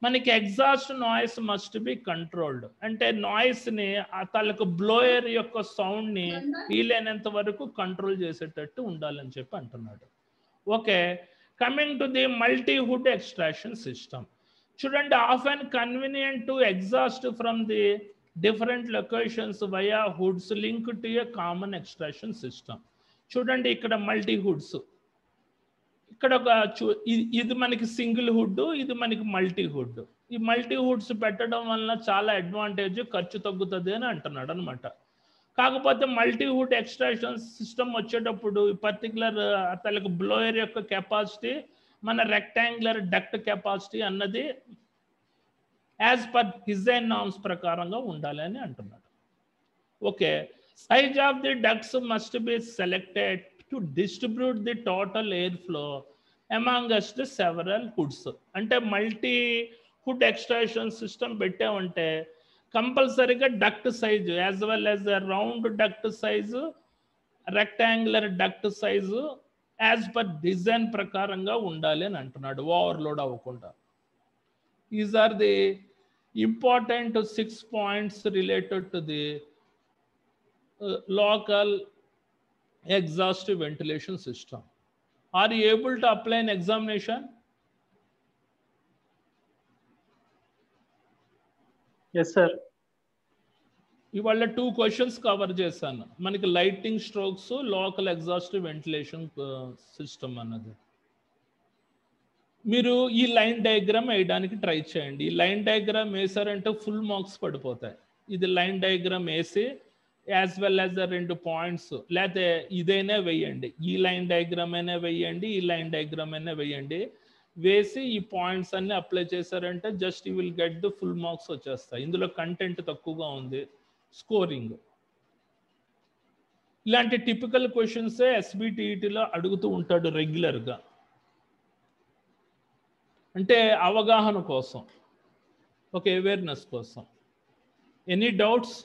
మనకి exhaust noise must be controlled. అంటే నాయిస్ని ఆ తాలూకు బ్లోయర్ యొక్క సౌండ్ని వీలైనంత వరకు కంట్రోల్ చేసేటట్టు ఉండాలని చెప్పి అంటున్నాడు. Okay, coming to the multi hood extraction system. చూడండి, often convenient to exhaust from the different locations via hoods link to a common extraction system. చూడండి, ఇక్కడ మల్టీ హుడ్స్, ఇక్కడ ఒక ఇది మనకి సింగిల్ హుడ్, ఇది మనకి మల్టీ హుడ్. ఈ మల్టీ హుడ్స్ పెట్టడం వలన చాలా అడ్వాంటేజ్, ఖర్చు తగ్గుతుంది అని అంటున్నాడు అనమాట. కాకపోతే మల్టీ హుడ్ ఎక్స్ట్రాక్షన్ సిస్టమ్ వచ్చేటప్పుడు పర్టికులర్ తనకు బ్లోయర్ యొక్క కెపాసిటీ మన రెక్టాంగులర్ డక్ట్ కెపాసిటీ అన్నది యాజ్ పర్ డిజైన్ నామ్స్ ప్రకారంగా ఉండాలి అని అంటున్నాడు. Okay, size of the ducts must be selected to distribute the total air flow amongst several hoods. అంటే మల్టీ హుడ్ ఎక్స్ట్రాక్షన్ సిస్టమ్ పెట్టామంటే కంపల్సరీగా duct size as well as round duct size, rectangular duct size as per design ప్రకారంగా ఉండాలి అని అంటున్నాడు, overload అవ్వకుండా. These are the important 6 points related to the local exhaust ventilation system. Are you able to apply an examination? Yes, sir. ఇవాళ 2 questions cover చేశాను. మనకి lighting strokes, local exhaust ventilation system అన్నది. మీరు ఈ లైన్ డయాగ్రామ్ వేయడానికి try చేయండి. ఈ line diagram వేసారంటే full marks పడిపోతాయి. ఇది లైన్ డయాగ్రామ్ వేసి యాజ్ వెల్ యాజ్ 2 పాయింట్స్, లేకపోతే ఇదైనా వేయండి, ఈ లైన్ డయాగ్రామ్ అయినా వేయండి, ఈ లైన్ డయాగ్రామ్ అయినా వేయండి. వేసి ఈ పాయింట్స్ అన్ని అప్లై చేశారంటే just you will get the full marks వచ్చేస్తాయి. ఇందులో కంటెంట్ తక్కువగా ఉంది, స్కోరింగ్. ఇలాంటి టిపికల్ క్వశ్చన్సే ఎస్బిటిఈటీలో అడుగుతూ ఉంటాడు రెగ్యులర్గా, అంటే అవగాహన కోసం, ఒక అవేర్నెస్ కోసం. Any doubts?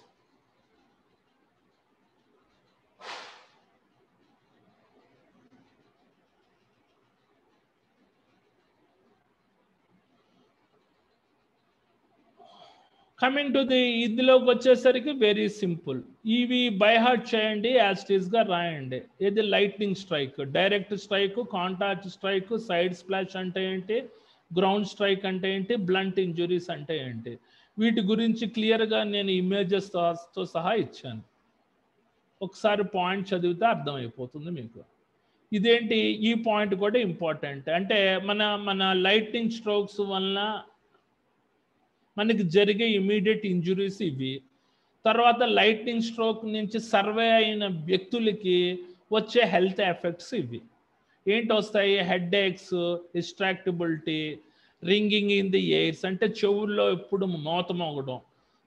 Coming to the ఇందులోకి వచ్చేసరికి వెరీ సింపుల్. ఇవి బై హార్ట్ చేయండి, యాజ్ ఇట్ ఈస్గా రాయండి. ఇది lightning strike, direct strike, contact strike, side splash అంటే ఏంటి, గ్రౌండ్ స్ట్రైక్ అంటే ఏంటి, బ్లంట్ ఇంజురీస్ అంటే ఏంటి, వీటి గురించి క్లియర్గా నేను ఇమేజెస్తో సహా ఇచ్చాను. ఒకసారి పాయింట్ చదివితే అర్థమైపోతుంది మీకు. ఇదేంటి, ఈ పాయింట్ కూడా ఇంపార్టెంట్. అంటే మన లైట్నింగ్ స్ట్రోక్స్ వలన మనకి జరిగే ఇమీడియట్ ఇంజురీస్ ఇవి. తర్వాత లైట్నింగ్ స్ట్రోక్ నుంచి సర్వే అయిన వ్యక్తులకి వచ్చే హెల్త్ ఎఫెక్ట్స్ ఇవి. ఏంటి వస్తాయి, headaches, distractibility, ringing in the ears అంటే చెవుల్లో ఎప్పుడు మోత మోగడం,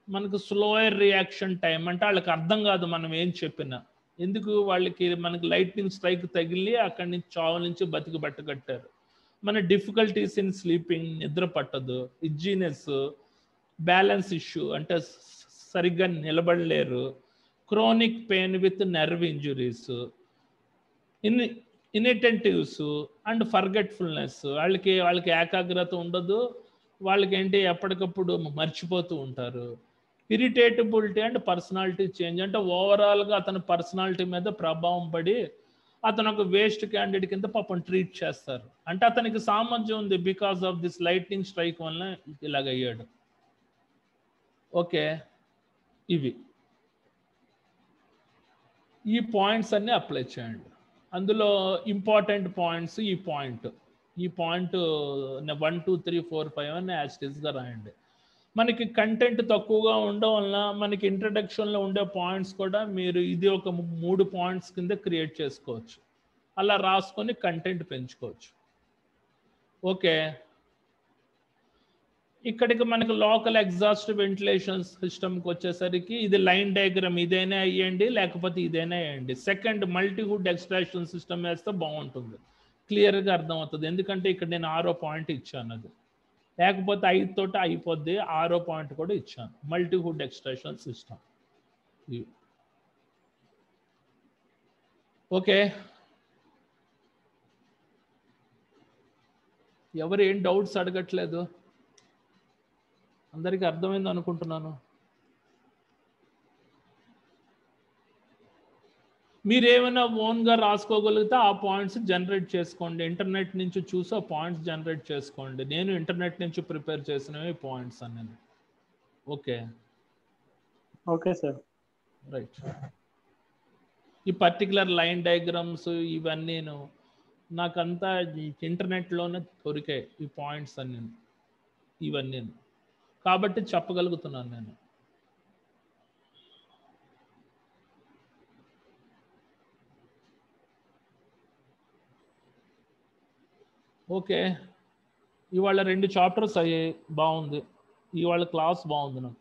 మనకు స్లోయర్ రియాక్షన్ టైం అంటే వాళ్ళకి అర్థం కాదు మనం ఏం చెప్పినా. ఎందుకు, వాళ్ళకి మనకి లైట్నింగ్ స్ట్రైక్ తగిలి అక్కడి నుంచి చావు నుంచి బతికి బట్టగట్టారు. మన డిఫికల్టీస్ ఇన్ స్లీపింగ్, నిద్ర పట్టదు, ఇజ్జీనెస్, బ్యాలెన్స్ ఇష్యూ అంటే సరిగ్గా నిలబడలేరు, chronic pain with nerve injuries, inattentiveness and forgetfulness, వాళ్ళకి ఏకాగ్రత ఉండదు, వాళ్ళకి ఏంటి ఎప్పటికప్పుడు మర్చిపోతూ ఉంటారు, ఇరిటేటబిలిటీ అండ్ పర్సనాలిటీ చేంజ్ అంటే ఓవరాల్గా అతని పర్సనాలిటీ మీద ప్రభావం పడి అతను ఒక వేస్ట్ క్యాండిడేట్ కింద పాపం ట్రీట్ చేస్తారు. అంటే అతనికి సామర్థ్యం ఉంది, because of this lightning strike వల్ల ఇలాగయ్యాడు. ఓకే, ఇవి ఈ పాయింట్స్ అన్నీ అప్లై చేయండి. అందులో ఇంపార్టెంట్ పాయింట్స్ ఈ పాయింట్ 1 2 3 4 5 అని యాజ్ ఇట్ ఈస్గా రాయండి. మనకి కంటెంట్ తక్కువగా ఉండడం వల్ల మనకి ఇంట్రడక్షన్లో ఉండే పాయింట్స్ కూడా మీరు ఇది ఒక 3 పాయింట్స్ కింద క్రియేట్ చేసుకోవచ్చు. అలా రాసుకొని కంటెంట్ పెంచుకోవచ్చు. ఓకే, ఇక్కడికి మనకి లోకల్ ఎగ్జాస్ట్ వెంటిలేషన్ సిస్టమ్కి వచ్చేసరికి ఇది లైన్ డయాగ్రామ్, ఇదైనా వేయండి లేకపోతే ఇదైనా వేయండి. సెకండ్ మల్టీహుడ్ ఎక్స్ట్రాక్షన్ సిస్టమ్ వేస్తే బాగుంటుంది, క్లియర్గా అర్థమవుతుంది. ఎందుకంటే ఇక్కడ నేను 6వ పాయింట్ ఇచ్చాను, అది లేకపోతే 5 తోటి అయిపోద్ది, 6వ పాయింట్ కూడా ఇచ్చాను, మల్టీహుడ్ ఎక్స్ట్రాక్షన్ సిస్టమ్. ఓకే, ఎవరు ఏం డౌట్స్ అడగట్లేదు, అందరికీ అర్థమైంది అనుకుంటున్నాను. మీరు ఏమైనా ఓన్గా రాసుకోగలిగితే ఆ పాయింట్స్ జనరేట్ చేసుకోండి, ఇంటర్నెట్ నుంచి చూసి ఆ పాయింట్స్ జనరేట్ చేసుకోండి. నేను ఇంటర్నెట్ నుంచి ప్రిపేర్ చేసినవి పాయింట్స్ అన్నీ. Okay okay sir, right. ఈ పర్టికులర్ లైన్ డయాగ్రామ్స్ ఇవన్నీ నాకంతా ఇంటర్నెట్లోనే దొరికాయి ఈ పాయింట్స్ అన్నీ, ఇవన్నీ కాబట్టి చెప్పగలుగుతున్నాను నేను. ఓకే, ఇవాళ 2 చాప్టర్స్ అయ్యాయి, బాగుంది. ఇవాళ క్లాస్ బాగుంది నాకు.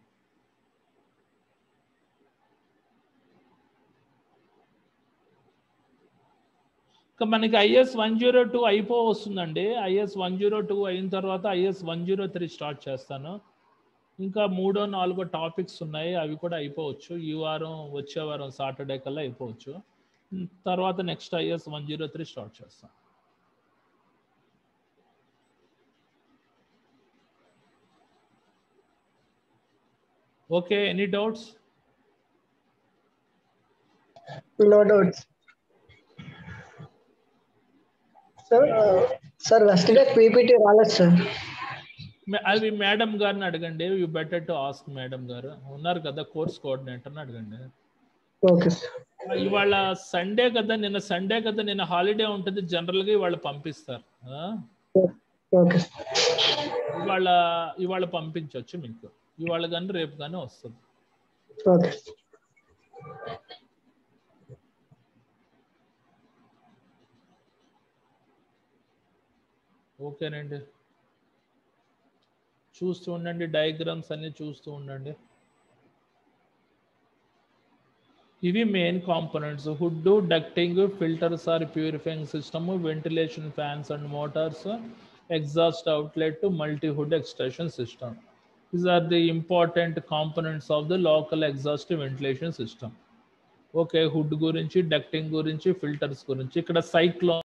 మనకి IS 102 వస్తుందండి. IS 102 అయిన తర్వాత IS 103 స్టార్ట్ చేస్తాను. ఇంకా 3 4 టాపిక్స్ ఉన్నాయి, అవి కూడా అయిపోవచ్చు. ఈ వారం వచ్చే వారం సాటర్డే కల్లా అయిపోవచ్చు. తర్వాత నెక్స్ట్ IS 103 స్టార్ట్ చేస్తాను. Okay, any doubts? No doubts sir. Sir first day PPT రాలేదు సార్. అవి మేడం గారిని అడగండి, you better to ask madam గారు ఉన్నారు కదా, కోర్స్ కోఆర్డినేటర్ని అడగండి. Okay sir. ఇవాళ సండే కదా, నిన్న హాలిడే ఉంటుంది జనరల్గా, ఇవాళ పంపిస్తారు. ఓకే ఇవాళ పంపించవచ్చు మీకు, ఇవాళ కానీ రేపు కానీ వస్తుంది. ఓకే ఓకేనండి, చూస్తూ ఉండండి, డయాగ్రామ్స్ అన్ని చూస్తూ ఉండండి. ఇవి main components: hood, ducting, filters or purifying system, ventilation fans and motors, exhaust outlet to multi-hood extraction system. These are the important components of the local exhaust ventilation system. Okay, hood గురించి, ducting గురించి, filters గురించి. ఇక్కడ cyclone